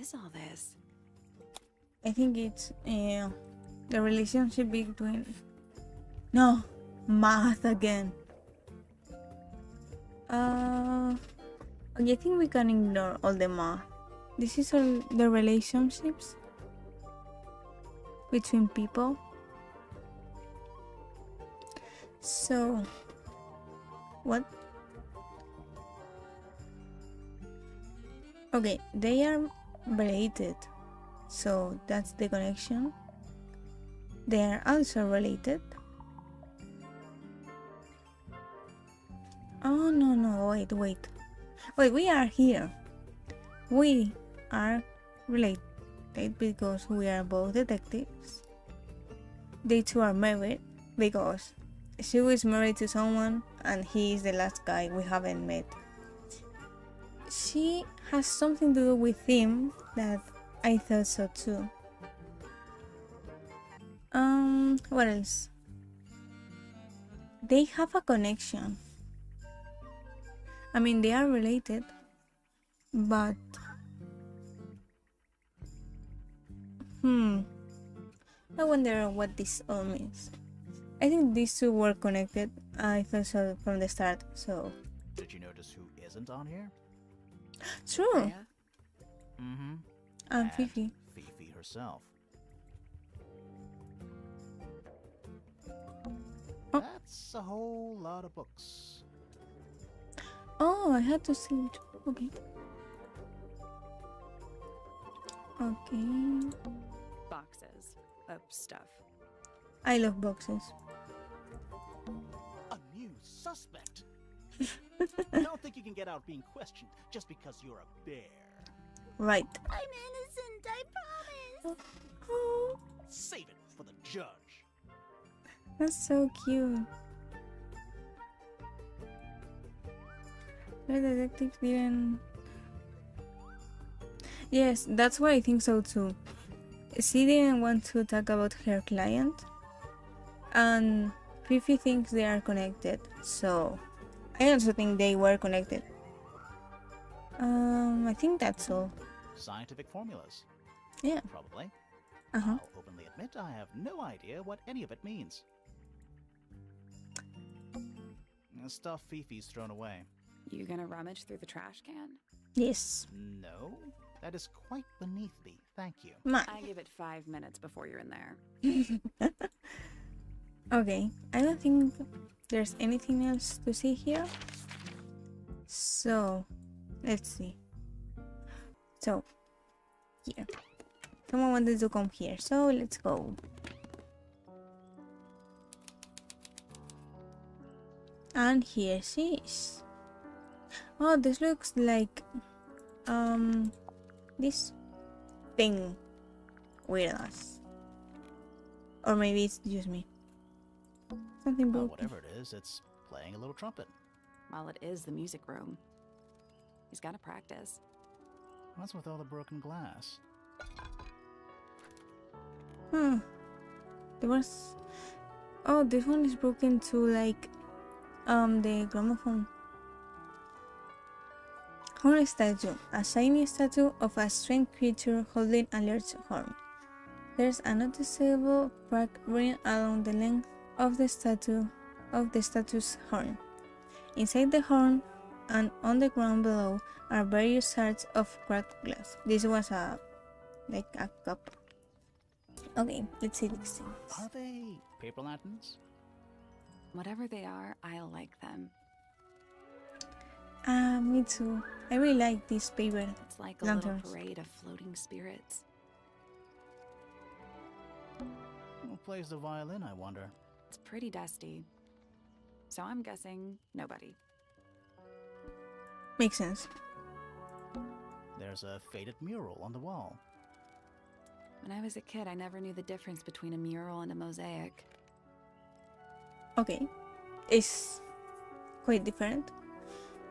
is all this? I think it's the relationship between... No, math again. Okay, I think we can ignore all the math. This is all the relationships between people. So, what? Okay, they are related. So that's the connection. They are also related. Oh no, wait. Wait, we are here. We are related because we are both detectives. They two are married because she was married to someone and he is the last guy we haven't met. She has something to do with him that I thought so too. What else? They have a connection. I mean, they are related, but I wonder what this all means. I think these two were connected. I thought so from the start, so... Did you notice who isn't on here? True! Freya? Mm-hmm. And Fifi. Fifi herself. Oh. That's a whole lot of books. Oh, I had to see it. Okay. Okay. Boxes of stuff. I love boxes. A new suspect. I don't think you can get out being questioned just because you're a bear. Right. I'm innocent, I promise. Oh, Save it for the judge. that's so cute. The detective didn't... Yes, that's why I think so too. She didn't want to talk about her client, and Fifi thinks they are connected, so I also think they were connected. I think that's all. Scientific formulas. Yeah. Probably. Uh-huh. I'll openly admit I have no idea what any of it means. Stuff Fifi's thrown away. You gonna rummage through the trash can? Yes. No, that is quite beneath me, thank you. I give it 5 minutes before you're in there. Okay, I don't think there's anything else to see here. So, let's see. So, here. Someone wanted to come here, so let's go. And here she is. Oh, this looks like this thing with us. Or maybe it's just me. Something Well, broken. whatever it is, it's playing a little trumpet. Well, it is the music room. He's gotta practice. What's with all the broken glass? There was... Oh, this one is broken too, like the gramophone. Horn statue. A shiny statue of a strange creature holding a large horn. There's a noticeable crack running along the length of the statue's horn. Inside the horn and on the ground below are various shards of cracked glass. This was a cup. Okay, let's see these things. Are they paper lanterns? Whatever they are, I like them. Me too. I really like this paper. It's like a Lanterns. little parade of floating spirits. Who plays the violin, I wonder? It's pretty dusty. So I'm guessing nobody. Makes sense. There's a faded mural on the wall. When I was a kid, I never knew the difference between a mural and a mosaic. Okay, it's quite different.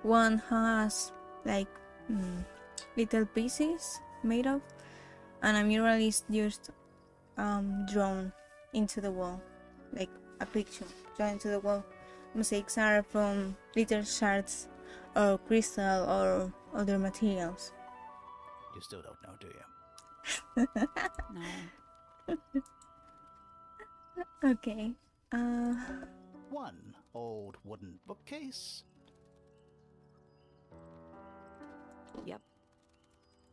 One has like little pieces made of, and a mural is just drawn into the wall, like a picture drawn into the wall. Mosaics are from little shards or crystal or other materials. You still don't know, do you? No. Okay. 1 old wooden bookcase. Yep.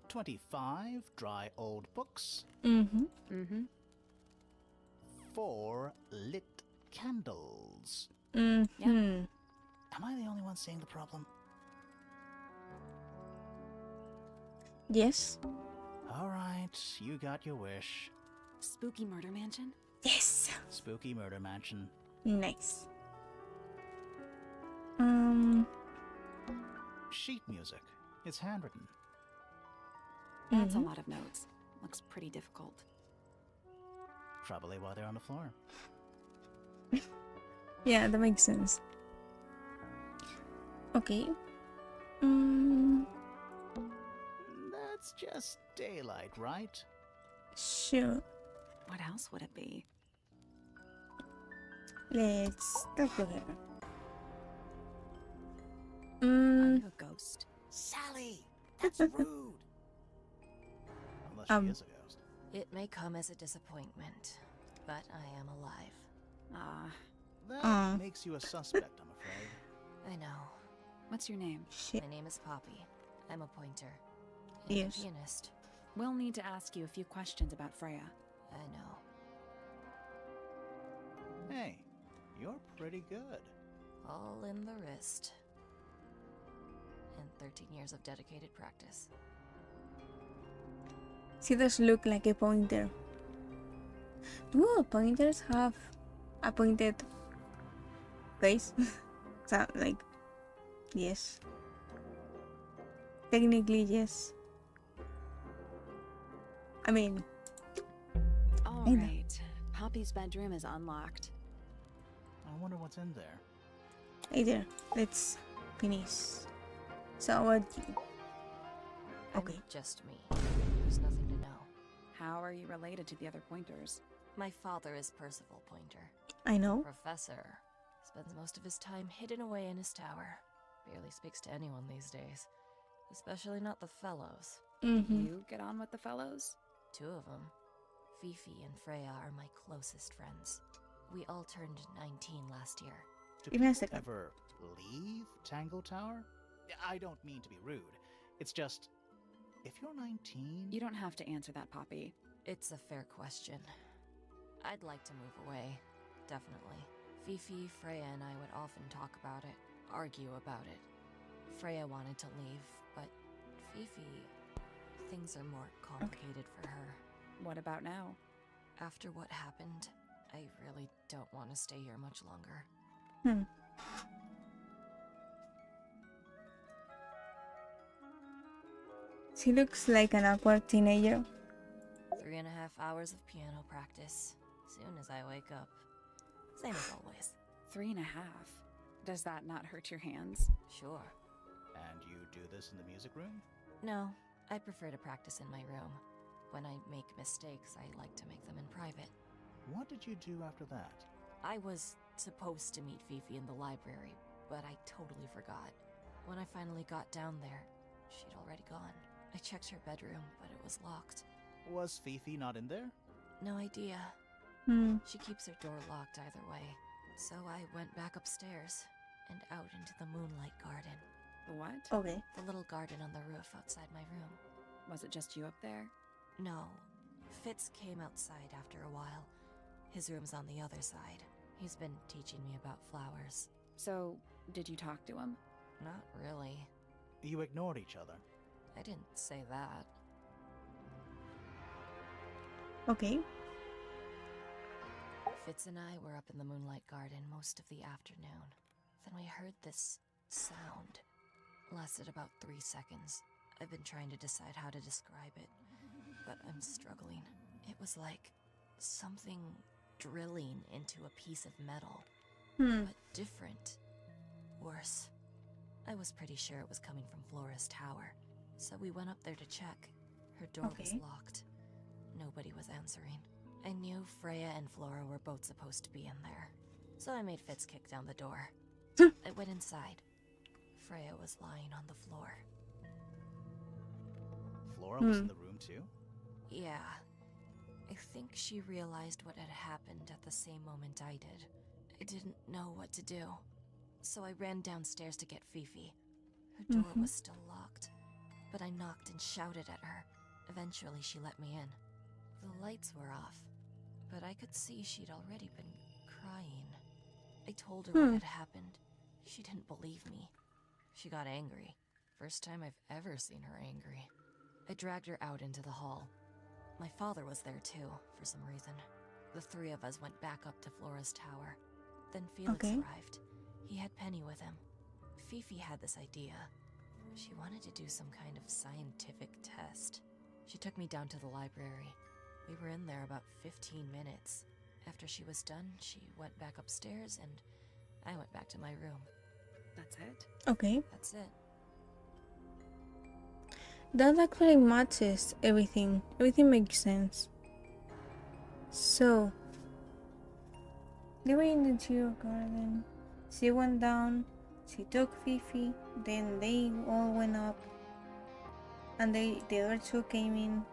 25 dry old books. Mm-hmm. Mm-hmm. 4 lit candles. Mm-hmm. Am I the only one seeing the problem? Yes. All right, you got your wish. Spooky murder mansion? Yes. Spooky murder mansion. Nice. Sheet music. It's handwritten. That's Mhm. a lot of notes. Looks pretty difficult. Probably while they're on the floor. Yeah, that makes sense. Okay. That's just daylight, right? Sure. What else would it be? Let's talk to her. Are you a ghost? Sally! That's rude! Unless she is a ghost. It may come as a disappointment, but I am alive. Ah, That makes you a suspect, I'm afraid. I know. what's your name? Shit. My name is Poppy. I'm a pointer. And Yes. a pianist. We'll need to ask you a few questions about Freya. I know. Hey, you're pretty good. All in the wrist. And 13 years of dedicated practice. She does look like a pointer. Do pointers have a pointed face? So, like, yes. Technically, yes. I mean, All I know. right. Poppy's bedroom is unlocked. I wonder what's in there. hey there, let's finish. So, what you? I'm Okay. just me. There's nothing to know. How are you related to the other pointers? My father is Percival Pointer. I know. Professor. Spends most of his time hidden away in his tower. Barely speaks to anyone these days. Especially not the fellows. Mm-hmm. You get on with the fellows? 2 of them. Fifi and Freya are my closest friends. We all turned 19 last year. Do Give me a people second. ever leave Tangle Tower? I don't mean to be rude. It's just, if you're 19... You don't have to answer that, Poppy. It's a fair question. I'd like to move away. Definitely. Fifi, Freya, and I would often talk about it, argue about it. Freya wanted to leave, but Fifi... Things are more complicated for her. What about now? After what happened, I really don't want to stay here much longer. Hmm. She looks like an awkward teenager. 3.5 hours of piano practice. Soon as I wake up. Same as always. 3.5. Does that not hurt your hands? Sure. And you do this in the music room? No, I prefer to practice in my room. When I make mistakes, I like to make them in private. What did you do after that? I was supposed to meet Fifi in the library, but I totally forgot. When I finally got down there, she'd already gone. I checked her bedroom, but it was locked. Was Fifi not in there? No idea. Hmm. She keeps her door locked either way. So I went back upstairs and out into the moonlight garden. The what? Okay. The little garden on the roof outside my room. Was it just you up there? No. Fitz came outside after a while. His room's on the other side. He's been teaching me about flowers. So, did you talk to him? Not really. You ignored each other. I didn't say that. Okay. Fitz and I were up in the moonlight garden most of the afternoon. Then we heard this sound. Lasted about 3 seconds. I've been trying to decide how to describe it, but I'm struggling. It was like something drilling into a piece of metal, Hmm. but different. Worse. I was pretty sure it was coming from Flora's tower, so we went up there to check. Her door was Okay. locked. Nobody was answering. I knew Freya and Flora were both supposed to be in there, so I made Fitz kick down the door. I went inside. Freya was lying on the floor. Flora was in the room too? Yeah. I think she realized what had happened at the same moment I did. I didn't know what to do. So I ran downstairs to get Fifi. Her door was still locked, but I knocked and shouted at her. Eventually, she let me in. The lights were off, but I could see she'd already been crying. I told her what had happened. She didn't believe me. She got angry. First time I've ever seen her angry. I dragged her out into the hall. My father was there too, for some reason. The three of us went back up to Flora's tower. Then Felix arrived. He had Penny with him. Fifi had this idea. She wanted to do some kind of scientific test. She took me down to the library. We were in there about 15 minutes. After she was done, she went back upstairs and I went back to my room. That's it? Okay. That's it. That actually matches everything. Everything makes sense. So, they were in the Geo garden. She went down. She took Fifi. Then they all went up. And the other two came in.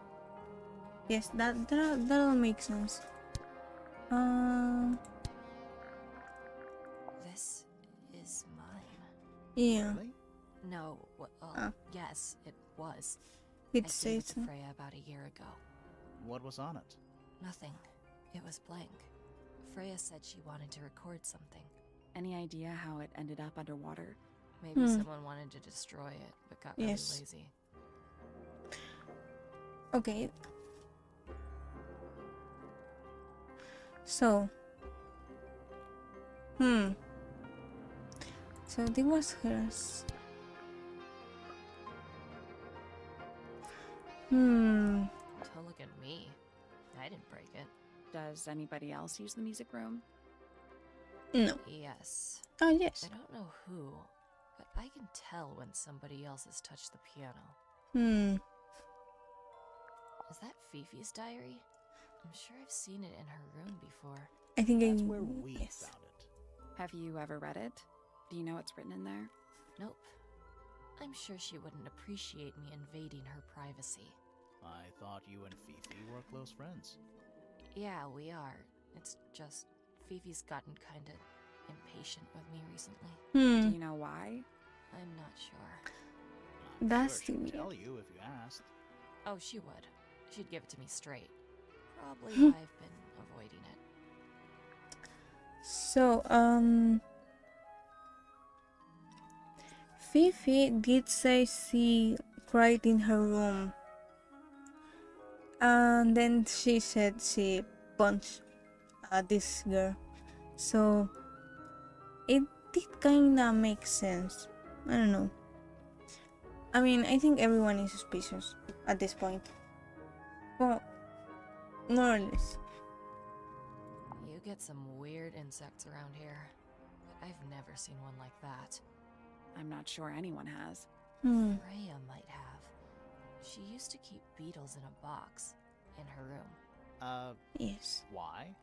Yes, that all makes sense. This is mine. Yeah. Really? No, yes, it was. It I gave says it to Freya about a year ago. What was on it? Nothing. It was blank. Freya said she wanted to record something. Any idea how it ended up underwater? Maybe someone wanted to destroy it, but got really Yes. lazy. Okay. So. So this was hers. Don't look at me. I didn't break it. Does anybody else use the music room? No. Yes. Oh, yes. I don't know who, but I can tell when somebody else has touched the piano. Is that Fifi's diary? I'm sure I've seen it in her room before. I think That's where we yes. found it. Have you ever read it? Do you know what's written in there? Nope. I'm sure she wouldn't appreciate me invading her privacy. I thought you and Fifi were close friends. Yeah, we are. It's just Fifi's gotten kinda impatient with me recently. Do you know why? I'm not sure. I'm That's sure she'd weird. tell you if you asked. Oh, she would. She'd give it to me straight. Probably why I've been avoiding it. So, Fifi did say she cried in her room. And then she said she punched this girl. So, it did kinda make sense. I don't know. I mean, I think everyone is suspicious at this point. Well, more or less. You get some weird insects around here, but I've never seen one like that. I'm not sure anyone has. Freya might have. She used to keep beetles in a box in her room. Yes. Why?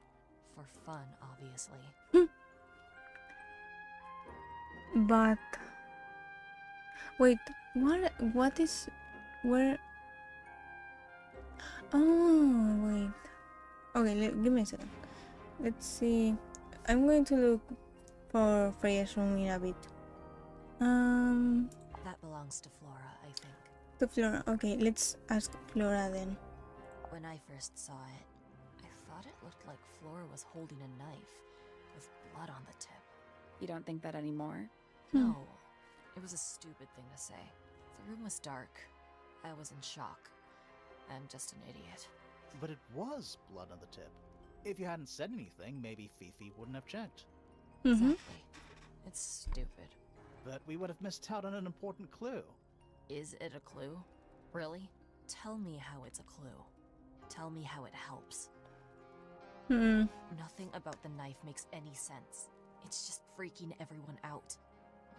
For fun, obviously. But wait, what is where? Oh wait. Okay, give me a second. Let's see. I'm going to look for Freya's room in a bit. That belongs to Flora, I think. To Flora. Okay, let's ask Flora then. When I first saw it, I thought it looked like Flora was holding a knife with blood on the tip. You don't think that anymore? No, it was a stupid thing to say. The room was dark. I was in shock. I'm just an idiot. But it was blood on the tip. If you hadn't said anything, maybe Fifi wouldn't have checked. Exactly. It's stupid. But we would have missed out on an important clue. Is it a clue? Really? Tell me how it's a clue. Tell me how it helps. Nothing about the knife makes any sense. It's just freaking everyone out.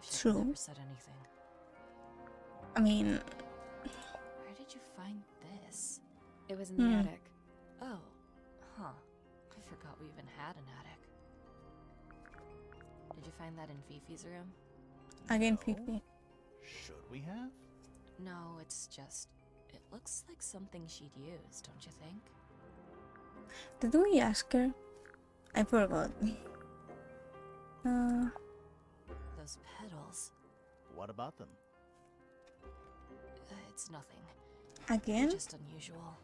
Wish True. I'd never said anything. I mean, Where did you find this? It was in the attic. Oh, huh. I forgot we even had an attic. Did you find that in Fifi's room? again, No. 50. Should we have? No, it's just It looks like something she'd use, don't you think? Did we ask her? I forgot. Those petals. What about them? It's nothing. They're Again? just unusual.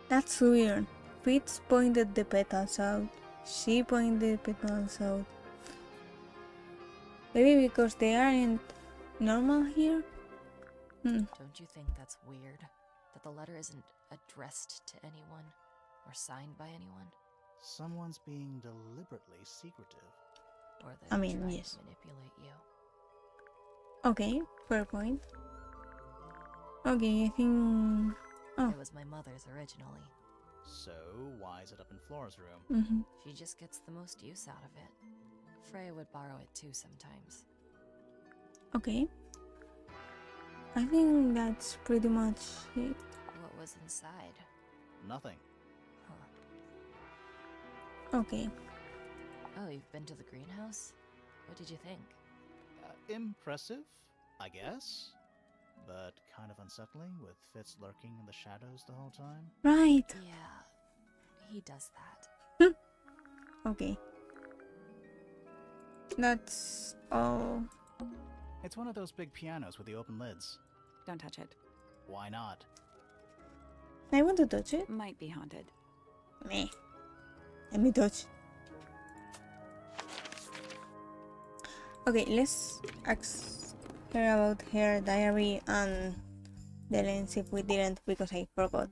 That's weird. Fitz pointed the petals out. She pointed the petals out. Maybe because they aren't normal here? Don't you think that's weird? That the letter isn't addressed to anyone or signed by anyone? Someone's being deliberately secretive. Or I they're mean, trying yes. to manipulate you? Okay, fair point. Okay, I think... Oh. It was my mother's originally. So, why is it up in Flora's room? She just gets the most use out of it. Freya would borrow it too sometimes. Okay. I think that's pretty much it. What was inside? Nothing. Huh. Okay. Oh, you've been to the greenhouse? What did you think? Impressive, I guess. But kind of unsettling with Fitz lurking in the shadows the whole time. Right. Yeah, he does that. Okay. That's all. It's one of those big pianos with the open lids. Don't touch it. Why not? I want to touch it. Might be haunted. Meh. Let me touch. Okay, let's ask her about her diary and the lens if we didn't because I forgot.